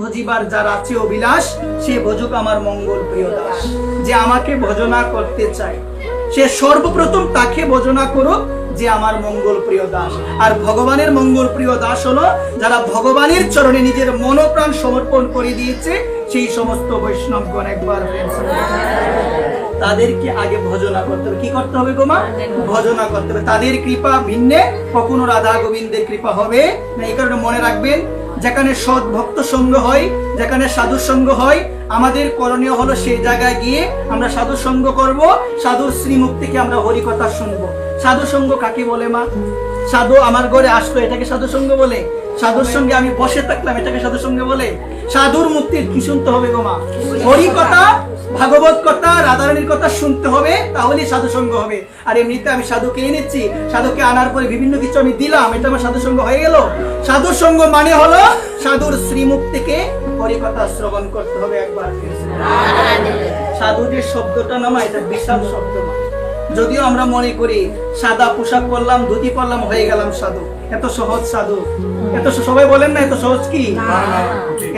ভজিবার যার আছে অভিলাষ, সে ভজুক আমার মঙ্গল প্রিয় দাস। যে আমাকে ভজনা করতে চায় সে সর্বপ্রথম তাকে ভজনা করুক যে আমার মঙ্গল প্রিয় দাস। আর ভগবানের মঙ্গল প্রিয় দাস হলো যারা ভগবানের চরণে নিজের মনোপ্রাণ সমর্পণ করে দিয়েছে, সেই সমস্ত বৈষ্ণবগণ। একবার তাদেরকে আগে ভজনা করতে হবে। কি করতে হবে গো মা? ভজনা করতে হবে। তাদের কৃপা ভিন্নে কখনো রাধা গোবিন্দের কৃপা হবে না। এই কারণে মনে রাখবেন, যেখানে সৎ ভক্ত সঙ্গ হয়, যেখানে সাধু সঙ্গ হয়, আমাদের করণীয় হলো সেই জায়গায় গিয়ে আমরা সাধু সঙ্গ করব, সাধুর শ্রীমুখ থেকে আমরা হরিকথা শুনবো। সাধু সঙ্গ কাকে বলে মা? সাধু আমার ঘরে আসলো, এটাকে সাধু সঙ্গ বলে? সাধুর সঙ্গে আমি বসে থাকলাম, এটাকে সাধু সঙ্গ বলে? সাধুর মুক্তি কি শুনতে হবে গো মা? হরি কথা, ভাগবত কথা, রাধারানীর কথা শুনতে হবে, তাহলেই সাধু সঙ্গ হবে। আর এমনিতে আমি সাধুকে এনেছি, সাধুকে আনার পরে বিভিন্ন কিছু আমি দিলাম, এটা আমার সাধু সঙ্গ হয়ে গেল? সাধু সঙ্গ মানে হলো সাধুর শ্রীমুখ থেকে হরি কথা শ্রবণ করতে হবে। একবার সাধু যে শব্দটা না মা, এটা বিশাল শব্দ মা। যদিও আমরা মনে করি সাদা পোশাক পরলাম, ধুতি পরলাম, হয়ে গেলাম সাধু। এত সহজ সাধু? এত সবাই বলেন না এত সহজ? কি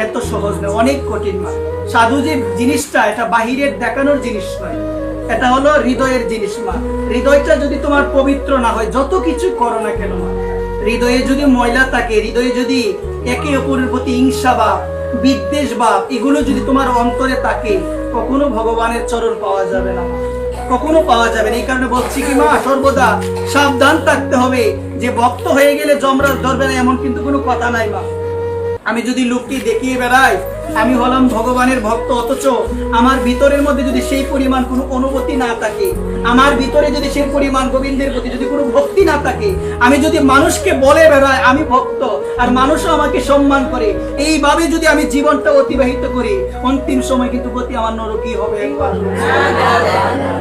এত সহজ না, অনেক কঠিন মা। সাধু যে জিনিসটা, এটা বাহিরের দেখানোর জিনিস নয়, এটা হলো হৃদয়ের জিনিস মা। হৃদয়টা যদি তোমার পবিত্র না হয়, যত কিছু করো না কেন মা, হৃদয়ে যদি ময়লা থাকে, হৃদয়ে যদি একে অপরের প্রতি হিংসা ভাব, বিদ্বেষ ভাব, এগুলো যদি তোমার অন্তরে থাকে, কখনো ভগবানের চরণ পাওয়া যাবে না মা, কখনো পাওয়া যাবে না। এই কারণে বলছি কি মা, সর্বদা সাবধান থাকতে হবে। যে ভক্ত হয়ে গেলে যমরাজ ধরবে না এমন কিন্তু কোনো কথা নাই মা। আমি যদি লোককে দেখিয়ে বেড়াই আমি হলাম ভগবানের ভক্ত, অথচ আমার ভিতরের মধ্যে যদি সেই পরিমাণ কোনো অনুভূতি না থাকে, আমার ভিতরে যদি সেই পরিমাণ গোবিন্দের প্রতি যদি কোনো ভক্তি না থাকে, আমি যদি মানুষকে বলে বেড়াই আমি ভক্ত আর মানুষও আমাকে সম্মান করে, এইভাবে যদি আমি জীবনটা অতিবাহিত করি, অন্তিম সময় কিন্তু গতি আমার নরকই হবে। একবার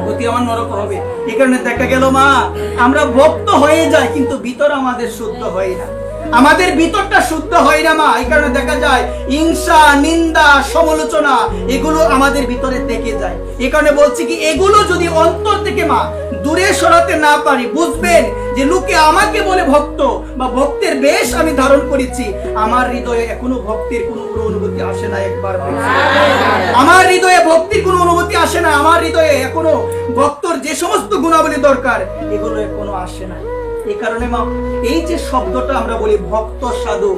গতি আমার নরক হবে। এই কারণে দেখা গেল মা, আমরা ভক্ত হয়ে যাই কিন্তু ভিতর আমাদের শুদ্ধ হয় না, আমাদের ভিতরটা শুদ্ধ হয় না মা। এই কারণে দেখা যায় হিংসা, নিন্দা, সমালোচনা এগুলো আমাদের ভিতরে থেকে যায়। এই কারণে বলছি কি, এগুলো যদি অন্তর থেকে মা দূরে সরাতে না পারি, বুঝবেন যে লোকে আমাকে বলে ভক্ত বা ভক্তের বেশ আমি ধারণ করেছি, আমার হৃদয়ে এখনো ভক্তির কোনো অনুভূতি আসে না। একবার আমার হৃদয়ে ভক্তির কোনো অনুভূতি আসে না, আমার হৃদয়ে এখনো ভক্তর যে সমস্ত গুণাবলী দরকার এগুলো এখনো আসে না। এই কারণে মা, এই যে শব্দটা আমরা বলি ভক্ত সাধু,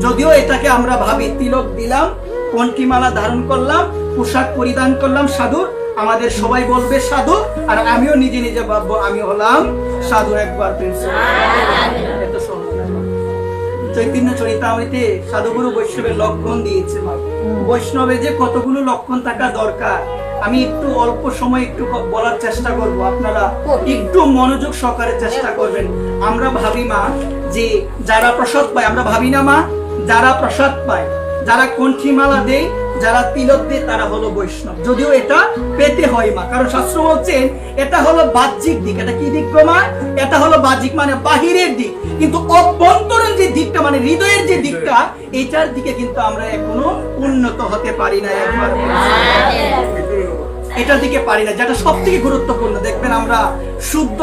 যদিও এটাকে আমরা ভাবি তিলক দিলাম, কণ্ঠিমালা ধারণ করলাম, পোশাক পরিধান করলাম সাধুর, আমাদের সবাই বলবে সাধু, আর আমিও নিজে নিজে ভাববো আমি হলাম সাধু। একবার এত সহজ না। চৈতন্য চরিতামৃতে সাধুগুরু বৈষ্ণবের লক্ষণ দিয়েছে মা। বৈষ্ণবে যে কতগুলো লক্ষণ থাকা দরকার আমি একটু অল্প সময় একটু বলার চেষ্টা করব, আপনারা একটু মনোযোগ সহকারে চেষ্টা করবেন। আমরা ভাবি মা যে যারা প্রসাদ পায়, আমরা ভাবি না মা যারা প্রসাদ পায়, যারা কণ্ঠিমালা দেয়, যারা তিলক দেয়, তারা হলো বৈষ্ণব। যদিও এটা পেতে হয় মা, কারণ শাস্ত্র বলছেন এটা হলো বাহ্যিক দিক। এটা কি দিক গো মা? এটা হলো বাহ্যিক মানে বাহিরের দিক, কিন্তু অভ্যন্তরীণ যে দিকটা মানে হৃদয়ের যে দিকটা, এটার দিকে কিন্তু আমরা এখনো উন্নত হতে পারি না। একবার এটার দিকে পারি না, যেটা সব থেকে গুরুত্বপূর্ণ। দেখবেন আমরা শুদ্ধ